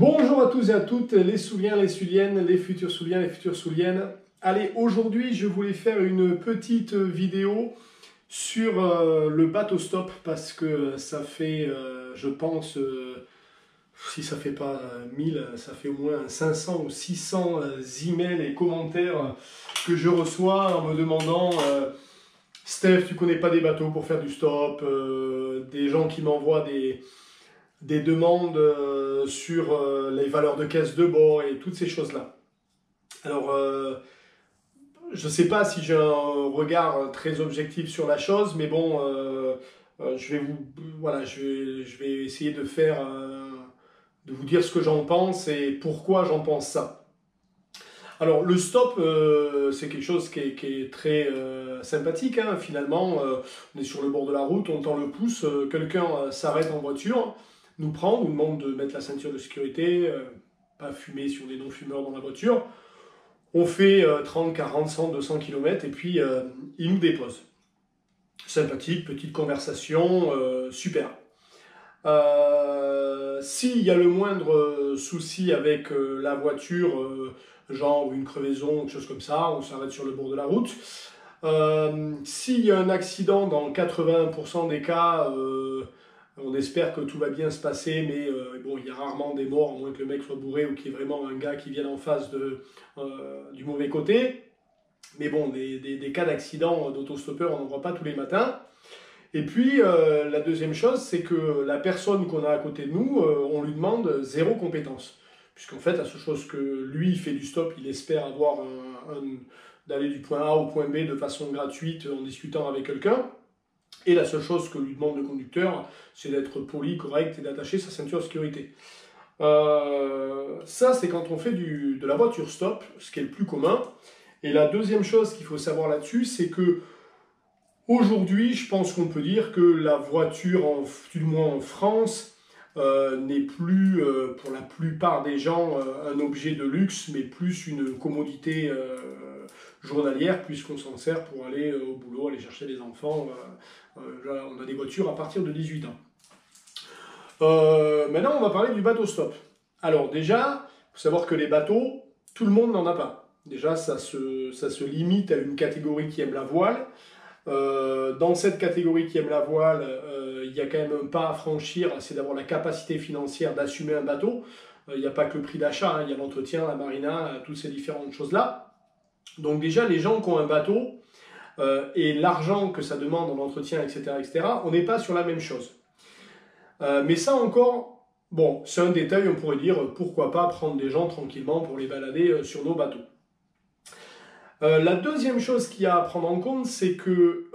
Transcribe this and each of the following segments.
Bonjour à tous et à toutes, les Souliens, les Suliennes, les futurs Souliens, les futures Souliennes. Allez, aujourd'hui, je voulais faire une petite vidéo sur le bateau stop parce que ça fait, je pense, si ça fait pas 1000, ça fait au moins 500 ou 600 emails et commentaires que je reçois en me demandant Steph, tu connais pas des bateaux pour faire du stop, des gens qui m'envoient des demandes sur les valeurs de caisse de bord et toutes ces choses-là. Alors, je ne sais pas si j'ai un regard très objectif sur la chose, mais bon, je vais essayer de de vous dire ce que j'en pense et pourquoi j'en pense ça. Alors, le stop, c'est quelque chose qui est très sympathique, hein, finalement. On est sur le bord de la route, on tend le pouce, quelqu'un s'arrête en voiture, nous prend, nous demande de mettre la ceinture de sécurité, pas fumer sur des non-fumeurs dans la voiture. On fait 30, 40, 100, 200 km et puis il nous dépose. Sympathique, petite conversation, super. S'il y a le moindre souci avec la voiture, genre une crevaison, quelque chose comme ça, on s'arrête sur le bord de la route. S'il y a un accident, dans 80% des cas, on espère que tout va bien se passer, mais bon, il y a rarement des morts, à moins que le mec soit bourré ou qu'il y ait vraiment un gars qui vienne en face du mauvais côté. Mais bon, des cas d'accident d'autostoppeur, on n'en voit pas tous les matins. Et puis, la deuxième chose, c'est que la personne qu'on a à côté de nous, on lui demande zéro compétence. Puisqu'en fait, la seule chose que lui, il fait du stop, il espère avoir d'aller du point A au point B de façon gratuite en discutant avec quelqu'un. Et la seule chose que lui demande le conducteur, c'est d'être poli, correct et d'attacher sa ceinture de sécurité. Ça, c'est quand on fait de la voiture stop, ce qui est le plus commun. Et la deuxième chose qu'il faut savoir là-dessus, c'est que aujourd'hui, je pense qu'on peut dire que la voiture, du moins en France, n'est plus, pour la plupart des gens, un objet de luxe, mais plus une commodité journalière, puisqu'on s'en sert pour aller au boulot, aller chercher les enfants. Là, on a des voitures à partir de 18 ans. Maintenant, on va parler du bateau stop. Alors déjà, il faut savoir que les bateaux, tout le monde n'en a pas. Déjà, ça se limite à une catégorie qui aime la voile. Dans cette catégorie qui aime la voile, il y a quand même un pas à franchir, c'est d'avoir la capacité financière d'assumer un bateau. Il n'y a pas que le prix d'achat, hein, il y a l'entretien, la marina, toutes ces différentes choses-là. Donc déjà, les gens qui ont un bateau et l'argent que ça demande en entretien, etc., on n'est pas sur la même chose. Mais ça encore, bon, c'est un détail, on pourrait dire, pourquoi pas prendre des gens tranquillement pour les balader sur nos bateaux. La deuxième chose qu'il y a à prendre en compte, c'est que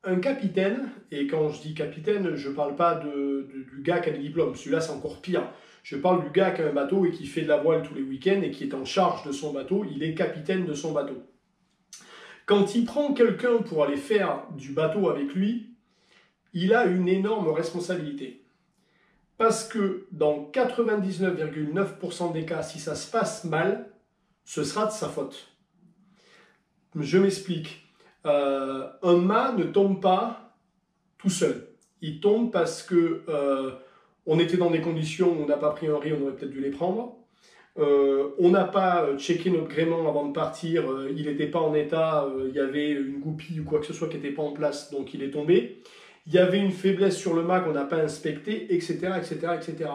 un capitaine, et quand je dis capitaine, je ne parle pas du gars qui a des diplômes, celui-là c'est encore pire. Je parle du gars qui a un bateau et qui fait de la voile tous les week-ends et qui est en charge de son bateau, il est capitaine de son bateau. Quand il prend quelqu'un pour aller faire du bateau avec lui, il a une énorme responsabilité. Parce que dans 99,9% des cas, si ça se passe mal, ce sera de sa faute. Je m'explique. Un mât ne tombe pas tout seul. Il tombe parce que on était dans des conditions où on n'a pas pris un riz, on aurait peut-être dû les prendre. On n'a pas checké notre gréement avant de partir, il n'était pas en état, il y avait une goupille ou quoi que ce soit qui n'était pas en place, donc il est tombé. Il y avait une faiblesse sur le mât qu'on n'a pas inspecté, etc., etc., etc.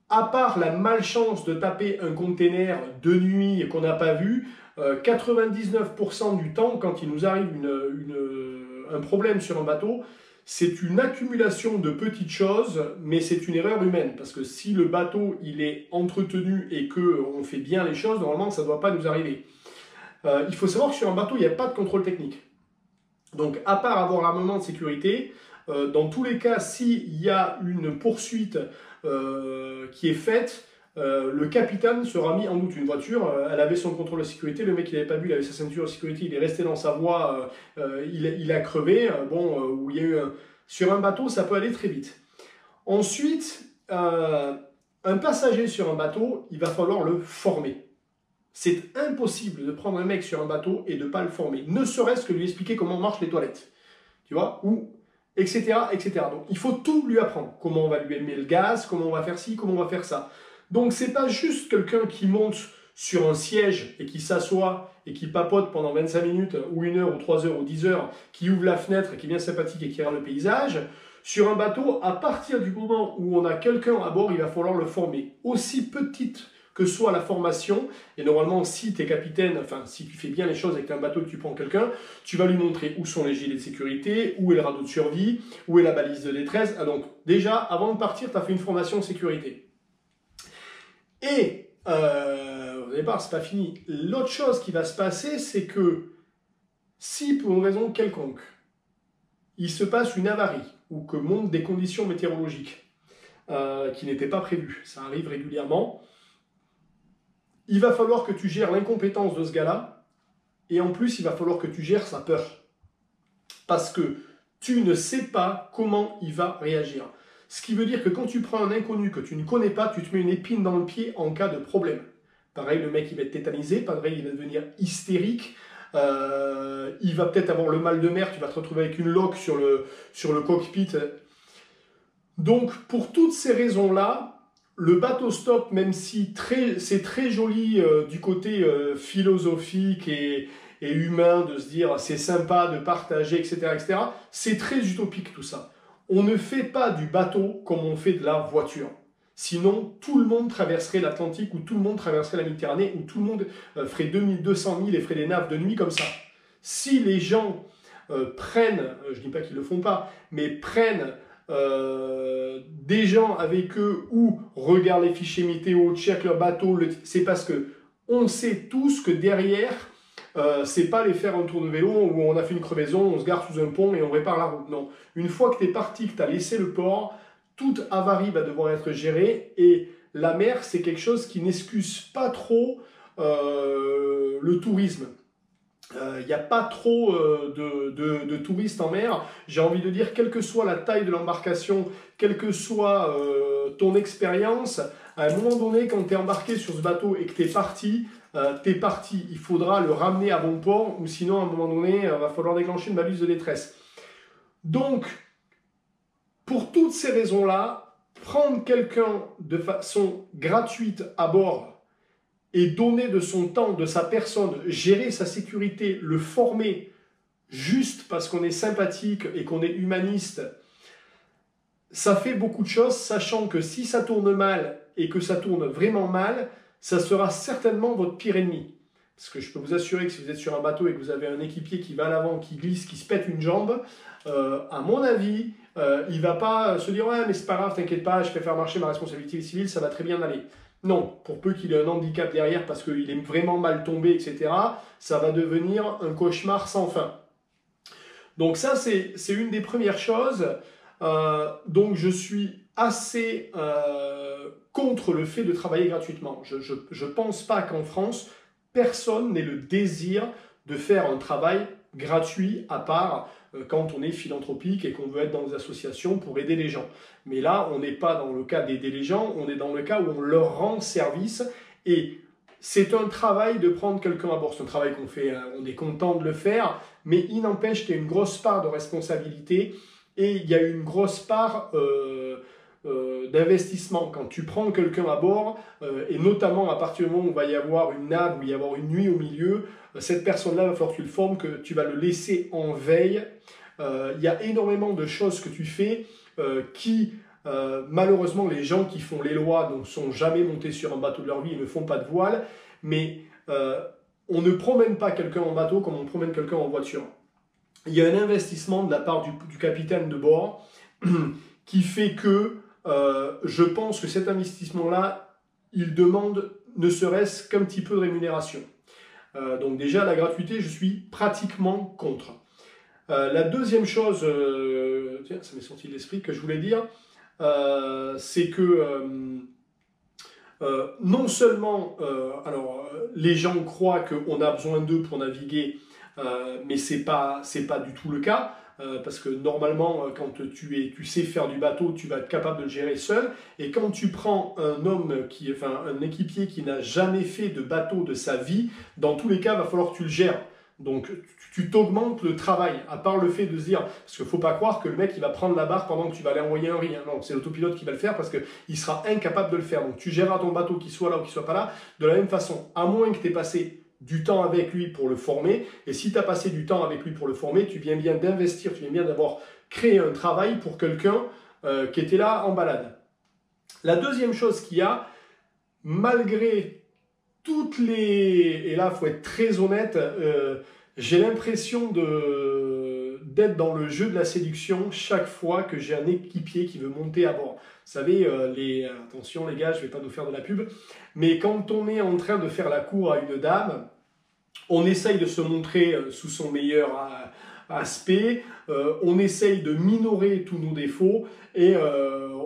À part la malchance de taper un container de nuit et qu'on n'a pas vu, 99% du temps, quand il nous arrive un problème sur un bateau, c'est une accumulation de petites choses, mais c'est une erreur humaine. Parce que si le bateau il est entretenu et qu'on fait bien les choses, normalement ça ne doit pas nous arriver. Il faut savoir que sur un bateau, il n'y a pas de contrôle technique. Donc à part avoir l'armement de sécurité, dans tous les cas, s'il y a une poursuite qui est faite, le capitaine sera mis en doute. Une voiture, elle avait son contrôle de sécurité, le mec il n'avait pas bu, il avait sa ceinture de sécurité, il est resté dans sa voie, il a crevé. Où il y a eu sur un bateau, ça peut aller très vite. Ensuite, un passager sur un bateau, il va falloir le former. C'est impossible de prendre un mec sur un bateau et de ne pas le former, ne serait-ce que lui expliquer comment marchent les toilettes. Tu vois, ou etc., etc. Donc il faut tout lui apprendre. Comment on va lui aimer le gaz, comment on va faire ci, comment on va faire ça. Donc c'est pas juste quelqu'un qui monte sur un siège et qui s'assoit et qui papote pendant 25 minutes ou 1 heure ou 3 heures ou 10 heures, qui ouvre la fenêtre, qui est bien sympathique et qui regarde le paysage. Sur un bateau, à partir du moment où on a quelqu'un à bord, il va falloir le former. Aussi petite que soit la formation, et normalement si tu es capitaine, enfin si tu fais bien les choses avec un bateau et que tu prends quelqu'un, tu vas lui montrer où sont les gilets de sécurité, où est le radeau de survie, où est la balise de détresse. Ah, donc déjà, avant de partir, tu as fait une formation de sécurité. Et au départ, c'est pas fini. L'autre chose qui va se passer, c'est que si pour une raison quelconque, il se passe une avarie ou que montent des conditions météorologiques qui n'étaient pas prévues, ça arrive régulièrement, il va falloir que tu gères l'incompétence de ce gars-là et en plus, il va falloir que tu gères sa peur. Parce que tu ne sais pas comment il va réagir. Ce qui veut dire que quand tu prends un inconnu que tu ne connais pas, tu te mets une épine dans le pied en cas de problème. Pareil, le mec il va être tétanisé, pareil, il va devenir hystérique, il va peut-être avoir le mal de mer, tu vas te retrouver avec une loque sur le cockpit. Donc, pour toutes ces raisons-là, le bateau stop, même si c'est très joli du côté philosophique et humain de se dire c'est sympa de partager, etc., c'est très utopique tout ça. On ne fait pas du bateau comme on fait de la voiture. Sinon, tout le monde traverserait l'Atlantique ou tout le monde traverserait la Méditerranée ou tout le monde ferait 2200 000 et ferait des naves de nuit comme ça. Si les gens prennent, je ne dis pas qu'ils ne le font pas, mais prennent des gens avec eux ou regardent les fichiers météo, checkent leur bateau, c'est parce que on sait tous que derrière, c'est pas aller faire un tour de vélo où on a fait une crevaison, on se gare sous un pont et on répare la route. Non, une fois que tu es parti, que tu as laissé le port, toute avarie va devoir être gérée et la mer, c'est quelque chose qui n'excuse pas trop le tourisme. Il n'y a pas trop de touristes en mer. J'ai envie de dire, quelle que soit la taille de l'embarcation, quelle que soit ton expérience, à un moment donné, quand tu es embarqué sur ce bateau et que tu es parti, il faudra le ramener à bon port, ou sinon, à un moment donné, il va falloir déclencher une balise de détresse. Donc, pour toutes ces raisons-là, prendre quelqu'un de façon gratuite à bord et donner de son temps, de sa personne, gérer sa sécurité, le former juste parce qu'on est sympathique et qu'on est humaniste, ça fait beaucoup de choses, sachant que si ça tourne mal et que ça tourne vraiment mal, ça sera certainement votre pire ennemi. Parce que je peux vous assurer que si vous êtes sur un bateau et que vous avez un équipier qui va à l'avant, qui glisse, qui se pète une jambe, à mon avis, il ne va pas se dire « Ouais, mais c'est pas grave, t'inquiète pas, je préfère marcher ma responsabilité civile, ça va très bien aller ». Non, pour peu qu'il ait un handicap derrière parce qu'il est vraiment mal tombé, etc., ça va devenir un cauchemar sans fin. Donc ça, c'est une des premières choses. Donc je suis assez contre le fait de travailler gratuitement. Je ne pense pas qu'en France, personne n'ait le désir de faire un travail gratuit à part quand on est philanthropique et qu'on veut être dans des associations pour aider les gens. Mais là, on n'est pas dans le cas d'aider les gens, on est dans le cas où on leur rend service et c'est un travail de prendre quelqu'un à bord. C'est un travail qu'on fait, on est content de le faire, mais il n'empêche qu'il y a une grosse part de responsabilité et il y a une grosse part d'investissement. Quand tu prends quelqu'un à bord, et notamment à partir du moment où il va y avoir une nave, où il va y avoir une nuit au milieu, cette personne-là, il va falloir que tu le formes, que tu vas le laisser en veille. Il y a énormément de choses que tu fais qui, malheureusement, les gens qui font les lois ne sont jamais montés sur un bateau de leur vie et ne font pas de voile, mais on ne promène pas quelqu'un en bateau comme on promène quelqu'un en voiture. Il y a un investissement de la part du capitaine de bord qui fait que je pense que cet investissement-là, il demande ne serait-ce qu'un petit peu de rémunération. Donc déjà, la gratuité, je suis pratiquement contre. La deuxième chose, tiens, ça m'est sorti de l'esprit, que je voulais dire, c'est que non seulement, les gens croient qu'on a besoin d'eux pour naviguer, mais c'est pas du tout le cas. Parce que normalement, quand tu sais faire du bateau, tu vas être capable de le gérer seul. Et quand tu prends un équipier qui n'a jamais fait de bateau de sa vie, dans tous les cas, il va falloir que tu le gères. Donc, tu t'augmentes le travail, à part le fait de se dire, parce qu'il ne faut pas croire que le mec, il va prendre la barre pendant que tu vas aller envoyer un riz. Hein. Non, c'est l'autopilote qui va le faire parce qu'il sera incapable de le faire. Donc, tu géreras ton bateau qu'il soit là ou qu'il ne soit pas là de la même façon, à moins que tu aies passé du temps avec lui pour le former. Et si tu as passé du temps avec lui pour le former, tu viens bien d'investir, tu viens bien d'avoir créé un travail pour quelqu'un qui était là en balade. La deuxième chose qu'il y a, malgré toutes les... Et là, il faut être très honnête, j'ai l'impression d'être dans le jeu de la séduction chaque fois que j'ai un équipier qui veut monter à bord. Vous savez, attention les gars, je ne vais pas nous faire de la pub, mais quand on est en train de faire la cour à une dame, on essaye de se montrer sous son meilleur aspect, on essaye de minorer tous nos défauts et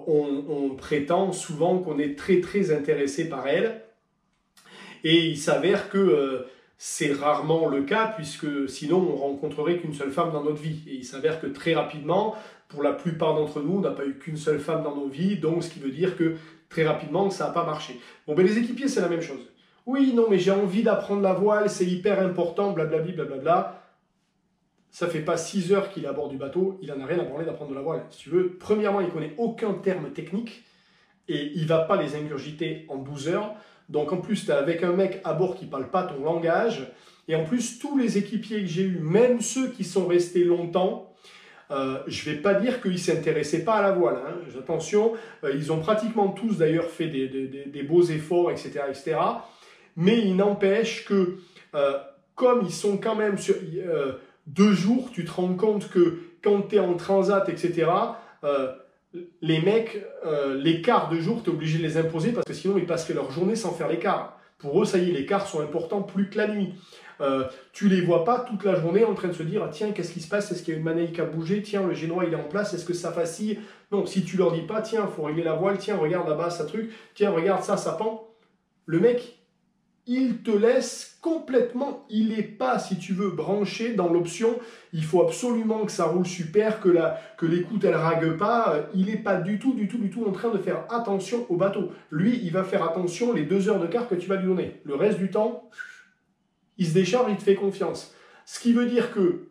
on prétend souvent qu'on est très très intéressé par elle. Et il s'avère que c'est rarement le cas, puisque sinon on rencontrerait qu'une seule femme dans notre vie. Et il s'avère que très rapidement, pour la plupart d'entre nous, on n'a pas eu qu'une seule femme dans nos vies, donc ce qui veut dire que très rapidement, ça n'a pas marché. Bon, ben les équipiers, c'est la même chose. Oui, non, mais j'ai envie d'apprendre la voile, c'est hyper important, blablabli, blablabla. Ça fait pas 6 heures qu'il est à bord du bateau, il en a rien à branler d'apprendre de la voile. Si tu veux, premièrement, il connaît aucun terme technique, et il va pas les ingurgiter en 12 heures. Donc en plus, tu es avec un mec à bord qui ne parle pas ton langage. Et en plus, tous les équipiers que j'ai eus, même ceux qui sont restés longtemps, je ne vais pas dire qu'ils ne s'intéressaient pas à la voile. Hein. Attention, ils ont pratiquement tous d'ailleurs fait des beaux efforts, etc., etc. Mais il n'empêche que, comme ils sont quand même sur 2 jours, tu te rends compte que quand tu es en transat, etc., les mecs, les quarts de jour, tu es obligé de les imposer parce que sinon ils passeraient leur journée sans faire les quarts. Pour eux, ça y est, les quarts sont importants plus que la nuit. Tu les vois pas toute la journée en train de se dire ah, tiens, qu'est-ce qui se passe? Est-ce qu'il y a une manœuvre qui a bougé? Tiens, le génois il est en place, est-ce que ça vacille? Non, si tu leur dis pas tiens, faut régler la voile, tiens, regarde là-bas, ça truc, tiens, regarde ça, ça pend. Le mec, il te laisse complètement, il n'est pas, si tu veux, branché dans l'option, il faut absolument que ça roule super, que l'écoute elle rague pas, il n'est pas du tout en train de faire attention au bateau. Lui, il va faire attention les 2 heures de quart que tu vas lui donner. Le reste du temps, il se décharge, il te fait confiance. Ce qui veut dire que,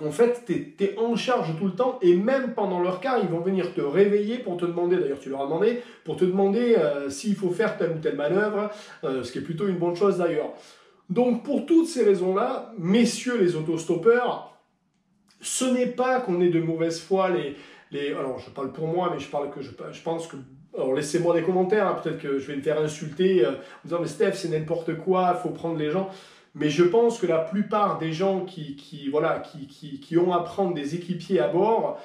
en fait, tu es en charge tout le temps et même pendant leur quart, ils vont venir te réveiller pour te demander, d'ailleurs tu leur as demandé, pour te demander s'il faut faire telle ou telle manœuvre, ce qui est plutôt une bonne chose d'ailleurs. Donc pour toutes ces raisons-là, messieurs les autostoppeurs, ce n'est pas qu'on ait de mauvaise foi, alors je parle pour moi, mais je pense que... Alors laissez-moi des commentaires, hein, peut-être que je vais me faire insulter en disant mais Steph c'est n'importe quoi, il faut prendre les gens... Mais je pense que la plupart des gens qui ont à prendre des équipiers à bord,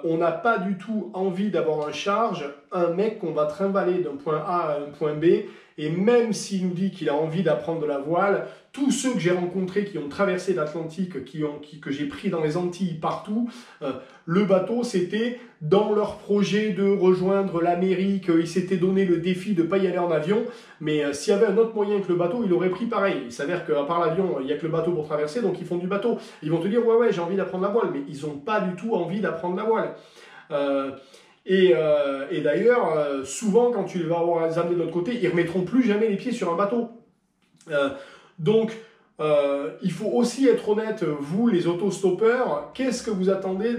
on n'a pas du tout envie d'avoir en charge un mec qu'on va trimballer d'un point A à un point B. Et même s'il nous dit qu'il a envie d'apprendre de la voile, tous ceux que j'ai rencontrés qui ont traversé l'Atlantique, que j'ai pris dans les Antilles partout, le bateau, c'était dans leur projet de rejoindre l'Amérique. Ils s'étaient donné le défi de ne pas y aller en avion. Mais s'il y avait un autre moyen que le bateau, il aurait pris pareil. Il s'avère qu'à part l'avion, il n'y a que le bateau pour traverser, donc ils font du bateau. Ils vont te dire, ouais, j'ai envie d'apprendre la voile. Mais ils n'ont pas du tout envie d'apprendre la voile. Et d'ailleurs, souvent, quand tu vas avoir les amener de l'autre côté, ils ne remettront plus jamais les pieds sur un bateau. Donc, il faut aussi être honnête, vous, les autostoppeurs, qu'est-ce que vous attendez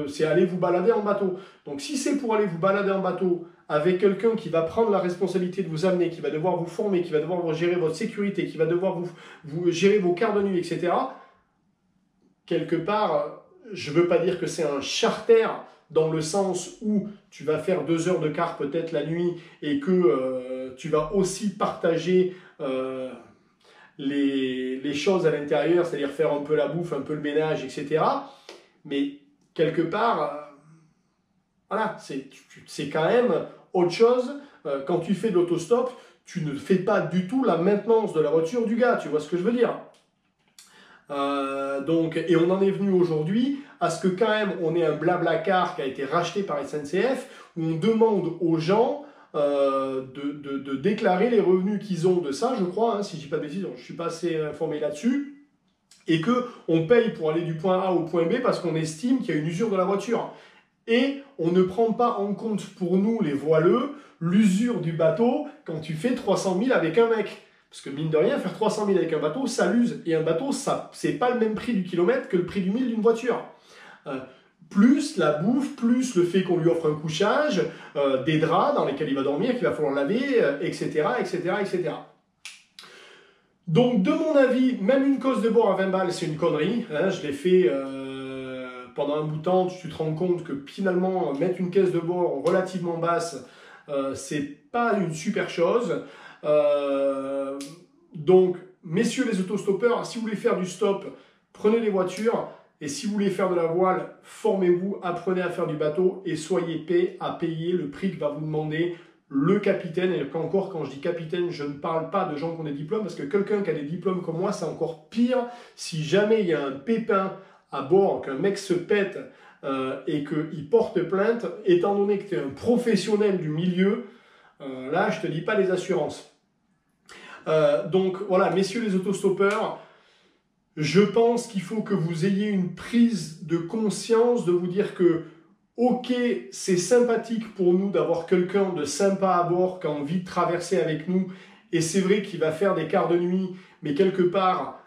c'est aller vous balader en bateau. Donc, si c'est pour aller vous balader en bateau avec quelqu'un qui va prendre la responsabilité de vous amener, qui va devoir vous former, qui va devoir vous gérer votre sécurité, qui va devoir vous gérer vos quarts de nuit, etc., quelque part, je ne veux pas dire que c'est un charter, dans le sens où tu vas faire 2 heures de quart peut-être la nuit et que tu vas aussi partager les choses à l'intérieur, c'est-à-dire faire un peu la bouffe, un peu le ménage, etc. Mais quelque part, voilà, c'est quand même autre chose. Quand tu fais de l'autostop, tu ne fais pas du tout la maintenance de la voiture du gars, tu vois ce que je veux dire? Et on en est venu aujourd'hui à ce que quand même on ait un Blablacar qui a été racheté par SNCF où on demande aux gens de déclarer les revenus qu'ils ont de ça, je crois, hein, si je dis pas de bêtises, je ne suis pas assez informé là-dessus, et qu'on paye pour aller du point A au point B parce qu'on estime qu'il y a une usure de la voiture. Et on ne prend pas en compte pour nous, les voileux, l'usure du bateau quand tu fais 300 000 avec un mec. Parce que mine de rien, faire 300 000 avec un bateau, ça l'use. Et un bateau, ça, c'est pas le même prix du kilomètre que le prix du mille d'une voiture. Plus la bouffe, plus le fait qu'on lui offre un couchage, des draps dans lesquels il va dormir, qu'il va falloir laver, etc., etc., etc. Donc, de mon avis, même une cause de bord à 20 balles, c'est une connerie. Hein, je l'ai fait pendant un bout de temps. Tu te rends compte que finalement, mettre une caisse de bord relativement basse, c'est pas une super chose. Donc, messieurs les autostoppeurs, si vous voulez faire du stop, prenez les voitures. Et si vous voulez faire de la voile, formez-vous, apprenez à faire du bateau et soyez prêts à payer le prix que va vous demander le capitaine. Et encore, quand je dis capitaine, je ne parle pas de gens qui ont des diplômes, parce que quelqu'un qui a des diplômes comme moi, c'est encore pire. Si jamais il y a un pépin à bord, qu'un mec se pète et qu'il porte plainte, étant donné que tu es un professionnel du milieu, là, je ne te dis pas les assurances. Donc voilà, messieurs les autostoppeurs, je pense qu'il faut que vous ayez une prise de conscience de vous dire que, ok, c'est sympathique pour nous d'avoir quelqu'un de sympa à bord qui a envie de traverser avec nous, et c'est vrai qu'il va faire des quarts de nuit, mais quelque part,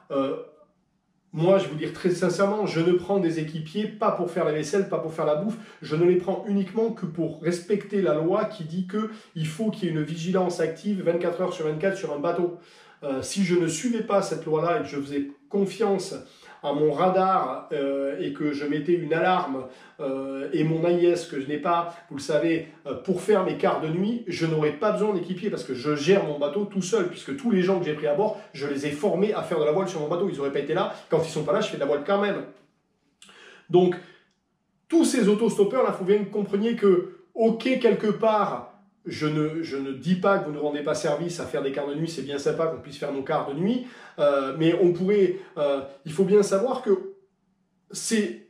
moi je vous dire très sincèrement, je ne prends des équipiers pas pour faire la vaisselle, pas pour faire la bouffe, je ne les prends uniquement que pour respecter la loi qui dit qu'il faut qu'il y ait une vigilance active 24 heures sur 24 sur un bateau. Si je ne suivais pas cette loi-là et que je faisais confiance à mon radar et que je mettais une alarme et mon AIS que je n'ai pas, vous le savez, pour faire mes quarts de nuit, je n'aurais pas besoin d'équipier parce que je gère mon bateau tout seul, puisque tous les gens que j'ai pris à bord, je les ai formés à faire de la voile sur mon bateau. Ils n'auraient pas été là. Quand ils ne sont pas là, je fais de la voile quand même. Donc, tous ces autostoppeurs, là, il faut bien que vous compreniez que, ok, quelque part, je ne dis pas que vous ne rendez pas service à faire des quarts de nuit, c'est bien sympa qu'on puisse faire nos quarts de nuit, mais on pourrait, il faut bien savoir que c'est,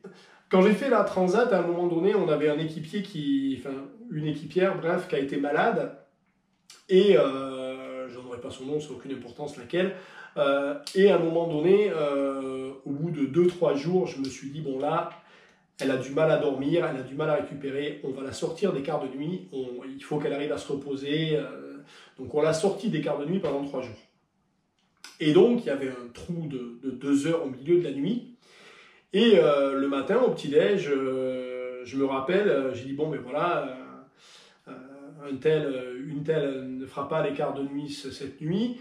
quand j'ai fait la Transat, à un moment donné, on avait un équipier une équipière, bref, qui a été malade, et je n'aurai pas son nom, ça n'a aucune importance laquelle, et à un moment donné, au bout de 2-3 jours, je me suis dit, bon là, elle a du mal à dormir, elle a du mal à récupérer, on va la sortir des quarts de nuit, il faut qu'elle arrive à se reposer. Donc on l'a sortie des quarts de nuit pendant 3 jours. Et donc il y avait un trou de 2 heures au milieu de la nuit. Et le matin, au petit-déj, je me rappelle, j'ai dit, bon ben voilà, une telle ne fera pas les quarts de nuit cette nuit.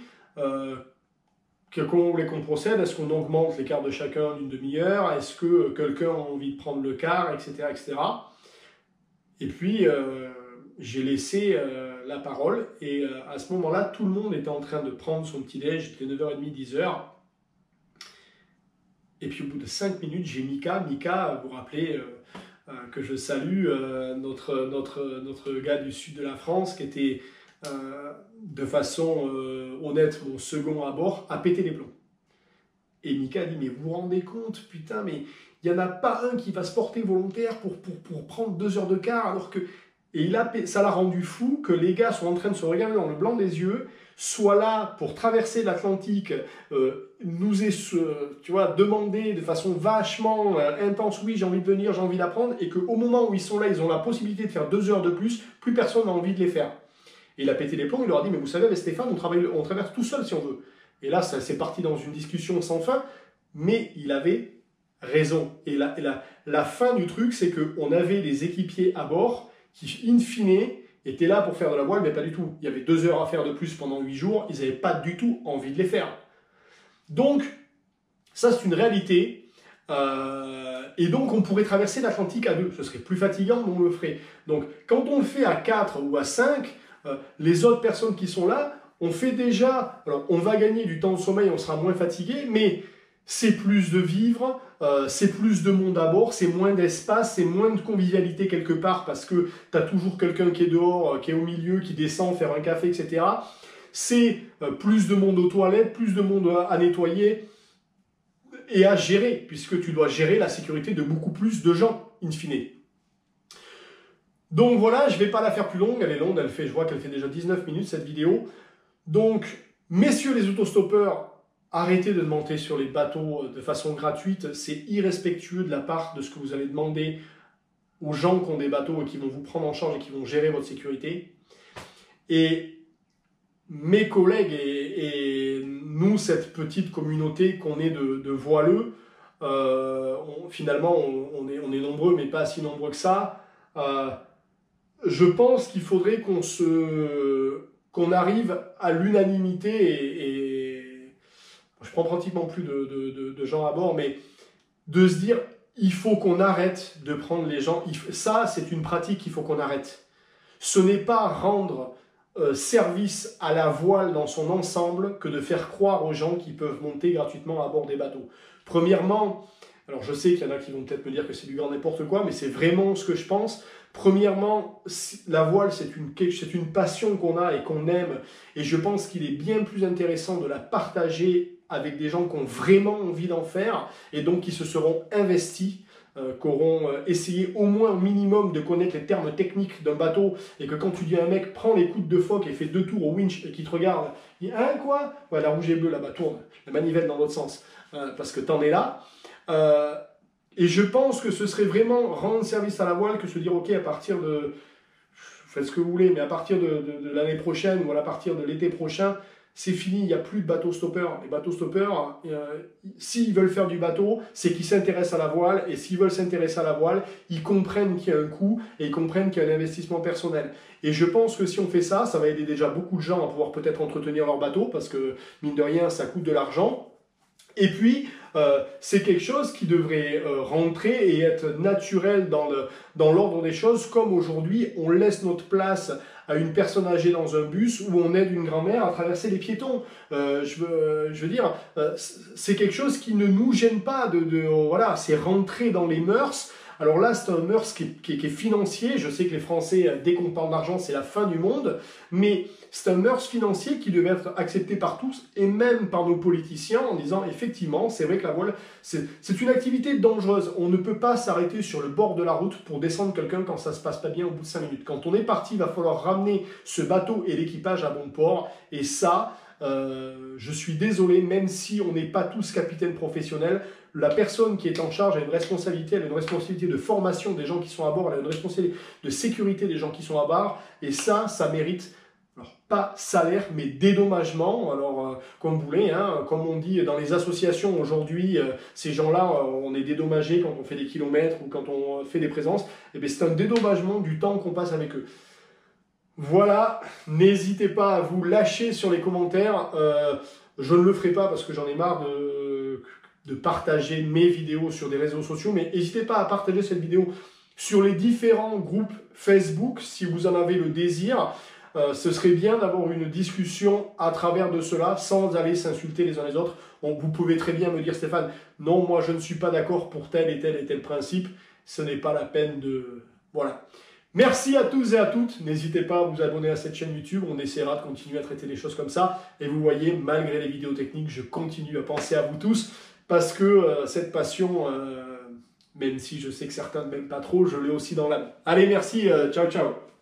Comment vous voulez qu'on procède? Est-ce qu'on augmente les quarts de chacun d'une demi-heure? Est-ce que quelqu'un a envie de prendre le quart, etc., etc. Et puis, j'ai laissé la parole. Et à ce moment-là, tout le monde était en train de prendre son petit-déj. Il était 9h30, 10h. Et puis, au bout de 5 minutes, j'ai Mika. Mika, vous vous rappelez que je salue, notre gars du sud de la France, qui était... de façon honnête, mon second à bord a pété les plombs. Et Mika a dit, mais vous vous rendez compte, putain, mais il n'y en a pas un qui va se porter volontaire pour prendre 2 heures de quart, alors que... Et ça l'a rendu fou que les gars soient en train de se regarder dans le blanc des yeux, soient là pour traverser l'Atlantique, nous tu vois, demander de façon vachement intense, oui, j'ai envie de venir, j'ai envie d'apprendre, et qu'au moment où ils sont là, ils ont la possibilité de faire 2 heures de plus personne n'a envie de les faire. Et il a pété les plombs, il leur a dit, mais vous savez, avec Stéphane, on traverse tout seul si on veut. Et là, c'est parti dans une discussion sans fin, mais il avait raison. Et la fin du truc, c'est qu'on avait des équipiers à bord qui, in fine, étaient là pour faire de la voile, mais pas du tout. Il y avait 2 heures à faire de plus pendant 8 jours, ils n'avaient pas du tout envie de les faire. Donc, ça c'est une réalité. Et donc, on pourrait traverser l'Atlantique à 2. Ce serait plus fatigant, mais on le ferait. Donc, quand on le fait à 4 ou à 5, les autres personnes qui sont là, on fait déjà, alors on va gagner du temps de sommeil, on sera moins fatigué, mais c'est plus de vivre, c'est plus de monde à bord, c'est moins d'espace, c'est moins de convivialité quelque part, parce que tu as toujours quelqu'un qui est dehors, qui est au milieu, qui descend faire un café, etc. C'est plus de monde aux toilettes, plus de monde à nettoyer et à gérer, puisque tu dois gérer la sécurité de beaucoup plus de gens, in fine. Donc voilà, je ne vais pas la faire plus longue, elle est longue, je vois qu'elle fait déjà 19 minutes cette vidéo. Donc, messieurs les autostoppeurs, arrêtez de demander sur les bateaux de façon gratuite, c'est irrespectueux de la part de ce que vous allez demander aux gens qui ont des bateaux et qui vont vous prendre en charge et qui vont gérer votre sécurité. Et mes collègues et nous, cette petite communauté qu'on est de voileux, finalement, on est nombreux, mais pas si nombreux que ça. Je pense qu'il faudrait qu'on arrive à l'unanimité et je prends pratiquement plus de gens à bord, mais de se dire, il faut qu'on arrête de prendre les gens. Ça, c'est une pratique qu'il faut qu'on arrête. Ce n'est pas rendre service à la voile dans son ensemble que de faire croire aux gens qu'ils peuvent monter gratuitement à bord des bateaux. Premièrement, alors je sais qu'il y en a qui vont peut-être me dire que c'est du grand n'importe quoi, mais c'est vraiment ce que je pense. Premièrement, la voile, c'est une passion qu'on a et qu'on aime, et je pense qu'il est bien plus intéressant de la partager avec des gens qui ont vraiment envie d'en faire, et donc qui se seront investis, qui auront essayé au moins au minimum de connaître les termes techniques d'un bateau, et que quand tu dis à un mec, prends les coudes de phoque et fais 2 tours au winch, et qui te regarde, il dit, hein quoi? Ouais, la rouge et bleue là-bas, tourne, la manivelle dans l'autre sens, parce que t'en es là. Et je pense que ce serait vraiment rendre service à la voile que se dire, ok, à partir de, faites ce que vous voulez, mais à partir de l'année prochaine ou à partir de l'été prochain, c'est fini, il n'y a plus de bateaux stoppeurs. Les bateaux stoppeurs, s'ils veulent faire du bateau, c'est qu'ils s'intéressent à la voile, et s'ils veulent s'intéresser à la voile, ils comprennent qu'il y a un coût, et ils comprennent qu'il y a un investissement personnel. Et je pense que si on fait ça, ça va aider déjà beaucoup de gens à pouvoir peut-être entretenir leur bateau, parce que, mine de rien, ça coûte de l'argent. Et puis, c'est quelque chose qui devrait rentrer et être naturel dans l'ordre des choses, comme aujourd'hui, on laisse notre place à une personne âgée dans un bus où on aide une grand-mère à traverser les piétons. Je veux dire, c'est quelque chose qui ne nous gêne pas. Voilà, c'est rentrer dans les mœurs. Alors là, c'est un mœurs qui est financier. Je sais que les Français, dès qu'on parle d'argent, c'est la fin du monde. Mais c'est un mœurs financier qui devait être accepté par tous et même par nos politiciens en disant, effectivement, c'est vrai que la voile, c'est une activité dangereuse. On ne peut pas s'arrêter sur le bord de la route pour descendre quelqu'un quand ça se passe pas bien au bout de 5 minutes. Quand on est parti, il va falloir ramener ce bateau et l'équipage à bon port. Et ça, je suis désolé, même si on n'est pas tous capitaines professionnels, la personne qui est en charge a une responsabilité, elle a une responsabilité de formation des gens qui sont à bord, elle a une responsabilité de sécurité des gens qui sont à bord, et ça mérite, alors pas salaire, mais dédommagement. Alors, comme vous voulez, hein, comme on dit dans les associations aujourd'hui, ces gens-là, on est dédommagés quand on fait des kilomètres ou quand on fait des présences, et bien c'est un dédommagement du temps qu'on passe avec eux. Voilà, n'hésitez pas à vous lâcher sur les commentaires. Je ne le ferai pas parce que j'en ai marre de partager mes vidéos sur des réseaux sociaux, mais n'hésitez pas à partager cette vidéo sur les différents groupes Facebook si vous en avez le désir. Ce serait bien d'avoir une discussion à travers de cela sans aller s'insulter les uns les autres. Vous pouvez très bien me dire, Stéphane, non, moi je ne suis pas d'accord pour tel et tel et tel principe. Ce n'est pas la peine de... Voilà. Merci à tous et à toutes. N'hésitez pas à vous abonner à cette chaîne YouTube. On essaiera de continuer à traiter des choses comme ça. Et vous voyez, malgré les vidéos techniques, je continue à penser à vous tous parce que cette passion, même si je sais que certains ne m'aiment pas trop, je l'ai aussi dans l'âme. Allez, merci. Ciao, ciao.